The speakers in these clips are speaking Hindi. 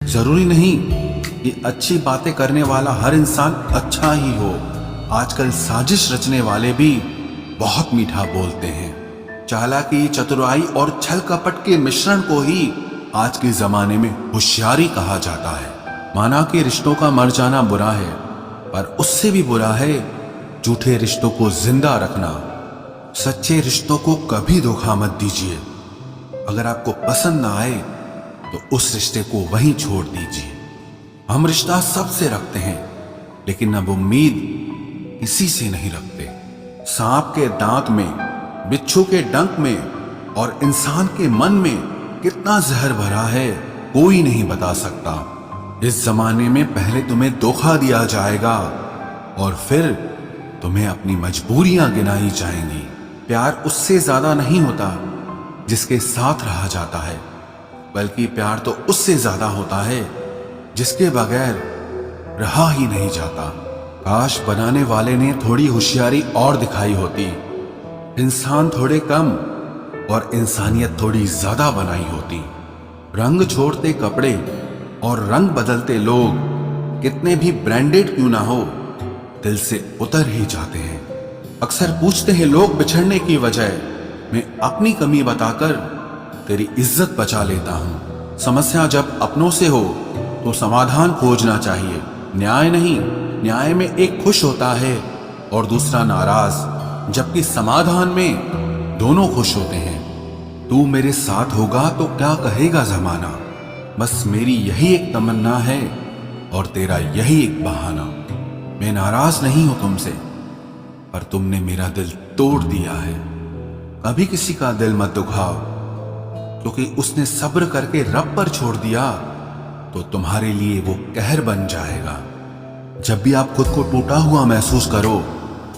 जरूरी नहीं कि अच्छी बातें करने वाला हर इंसान अच्छा ही हो। आजकल साजिश रचने वाले भी बहुत मीठा बोलते हैं। चालाकी, चतुराई और छल कपट के मिश्रण को ही आज के जमाने में होशियारी कहा जाता है। माना कि रिश्तों का मर जाना बुरा है, पर उससे भी बुरा है झूठे रिश्तों को जिंदा रखना। सच्चे रिश्तों को कभी धोखा मत दीजिए। अगर आपको पसंद ना आए तो उस रिश्ते को वहीं छोड़ दीजिए। हम रिश्ता सबसे रखते हैं, लेकिन अब उम्मीद किसी से नहीं रखते। सांप के दांत में, बिच्छू के डंक में और इंसान के मन में कितना जहर भरा है, कोई नहीं बता सकता। इस जमाने में पहले तुम्हें धोखा दिया जाएगा और फिर तुम्हें अपनी मजबूरियां गिनाई जाएंगी। प्यार उससे ज्यादा नहीं होता जिसके साथ रहा जाता है, बल्कि प्यार तो उससे ज्यादा होता है जिसके बगैर रहा ही नहीं जाता। काश बनाने वाले ने थोड़ी होशियारी और दिखाई होती, इंसान थोड़े कम और इंसानियत थोड़ी ज्यादा बनाई होती। रंग छोड़ते कपड़े और रंग बदलते लोग कितने भी ब्रांडेड क्यों ना हो, दिल से उतर ही जाते हैं। अक्सर पूछते हैं लोग बिछड़ने की वजह, मैं अपनी कमी बताकर तेरी इज्जत बचा लेता हूं। समस्या जब अपनों से हो तो समाधान खोजना चाहिए, न्याय नहीं। न्याय में एक खुश होता है और दूसरा नाराज, जबकि समाधान में दोनों खुश होते हैं। तू मेरे साथ होगा तो क्या कहेगा जमाना, बस मेरी यही एक तमन्ना है और तेरा यही एक बहाना। मैं नाराज नहीं हूं तुमसे, पर तुमने मेरा दिल तोड़ दिया है। कभी किसी का दिल मत दुखाओ, क्योंकि उसने सब्र करके रब पर छोड़ दिया तो तुम्हारे लिए वो कहर बन जाएगा। जब भी आप खुद को टूटा हुआ महसूस करो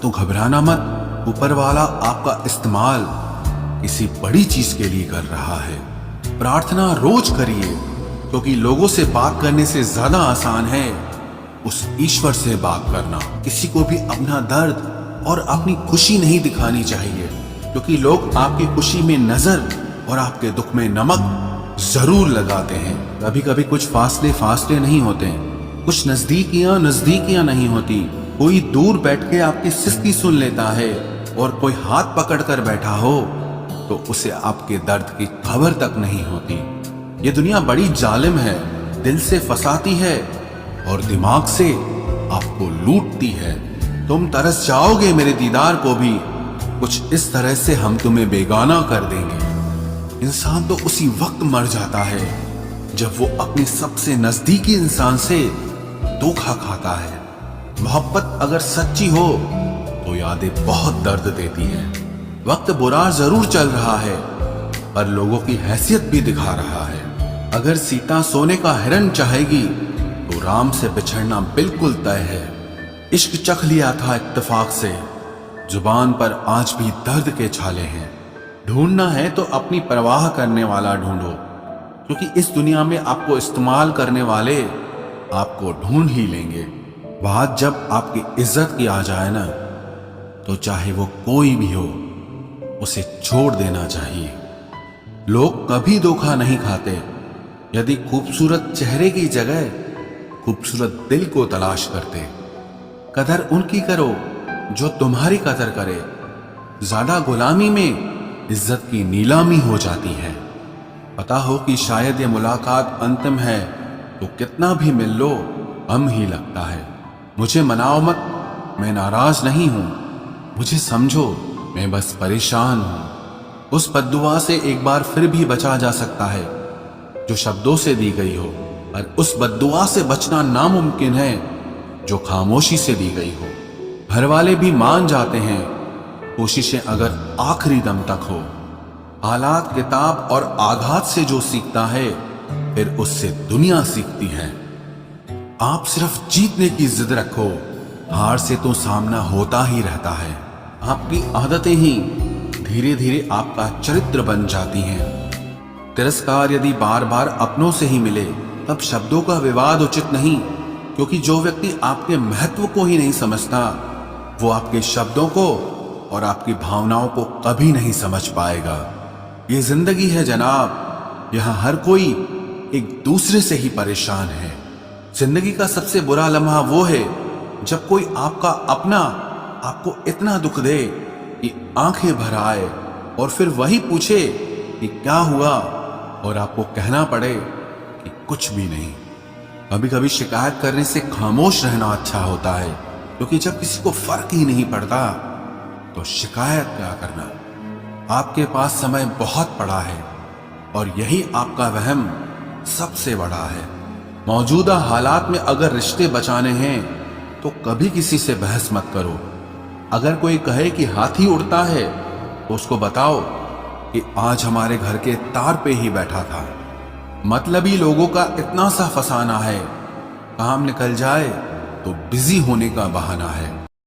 तो घबराना मत। ऊपर वाला आपका इस्तेमाल किसी बड़ी चीज के लिए कर रहा है। प्रार्थना रोज करिए, क्योंकि लोगों से बात करने से ज्यादा आसान है उस ईश्वर से बात करना। किसी को भी अपना दर्द और अपनी खुशी नहीं दिखानी चाहिए, क्योंकि लोग आपकी खुशी में नजर और आपके दुख में नमक जरूर लगाते हैं। कभी कभी कुछ फासले नहीं होते, कुछ नजदीकियां नहीं होती। कोई दूर बैठ के आपकी सिसकी सुन लेता है और कोई हाथ पकड़ कर बैठा हो तो उसे आपके दर्द की खबर तक नहीं होती। ये दुनिया बड़ी जालिम है, दिल से फंसाती है और दिमाग से आपको लूटती है। तुम तरस जाओगे मेरे दीदार को भी, कुछ इस तरह से हम तुम्हें बेगाना कर देंगे। इंसान तो उसी वक्त मर जाता है जब वो अपने सबसे नजदीकी इंसान से धोखा खाता है। मोहब्बत अगर सच्ची हो तो यादें बहुत दर्द देती है। वक्त बुरा जरूर चल रहा है, पर लोगों की हैसियत भी दिखा रहा है। अगर सीता सोने का हिरन चाहेगी तो राम से बिछड़ना बिल्कुल तय है। इश्क चख लिया था इत्तेफाक से, जुबान पर आज भी दर्द के छाले हैं। ढूंढना है तो अपनी परवाह करने वाला ढूंढो, क्योंकि इस दुनिया में आपको इस्तेमाल करने वाले आपको ढूंढ ही लेंगे। बात जब आपकी इज्जत की आ जाए ना, तो चाहे वो कोई भी हो उसे छोड़ देना चाहिए। लोग कभी धोखा नहीं खाते। यदि खूबसूरत चेहरे की जगह खूबसूरत दिल को तलाश करते। कदर उनकी करो जो तुम्हारी कदर करे। ज्यादा गुलामी में इज्जत की नीलामी हो जाती है। पता हो कि शायद ये मुलाकात अंतिम है तो कितना भी मिल लो गम ही लगता है। मुझे मनाओ मत, मैं नाराज नहीं हूं। मुझे समझो, मैं बस परेशान हूं। उस बद्दुआ से एक बार फिर भी बचा जा सकता है जो शब्दों से दी गई हो, और उस बद्दुआ से बचना नामुमकिन है जो खामोशी से दी गई हो। घर वाले भी मान जाते हैं, कोशिशें अगर आखिरी दम तक हो। हालात, किताब और आघात से जो सीखता है फिर उससे दुनिया सीखती है। आप सिर्फ जीतने की जिद रखो, हार से तो सामना होता ही रहता है। आपकी आदतें ही धीरे धीरे आपका चरित्र बन जाती हैं। तिरस्कार यदि बार बार अपनों से ही मिले तब शब्दों का विवाद उचित नहीं, क्योंकि जो व्यक्ति आपके महत्व को ही नहीं समझता वो आपके शब्दों को और आपकी भावनाओं को कभी नहीं समझ पाएगा। ये जिंदगी है जनाब, यहाँ हर कोई एक दूसरे से ही परेशान हैं। जिंदगी का सबसे बुरा लम्हा वो है जब कोई आपका अपना आपको इतना दुख दे कि आंखें भर आए और फिर वही पूछे कि क्या हुआ और आपको कहना पड़े कि कुछ भी नहीं। कभी कभी शिकायत करने से खामोश रहना अच्छा होता है, क्योंकि जब किसी को फर्क ही नहीं पड़ता तो शिकायत क्या करना। आपके पास समय बहुत पड़ा है और यही आपका वहम सबसे बड़ा है। मौजूदा हालात में अगर रिश्ते बचाने हैं तो कभी किसी से बहस मत करो। अगर कोई कहे कि हाथी उड़ता है तो उसको बताओ कि आज हमारे घर के तार पे ही बैठा था। मतलबी लोगों का इतना सा फसाना है, काम निकल जाए तो बिजी होने का बहाना है।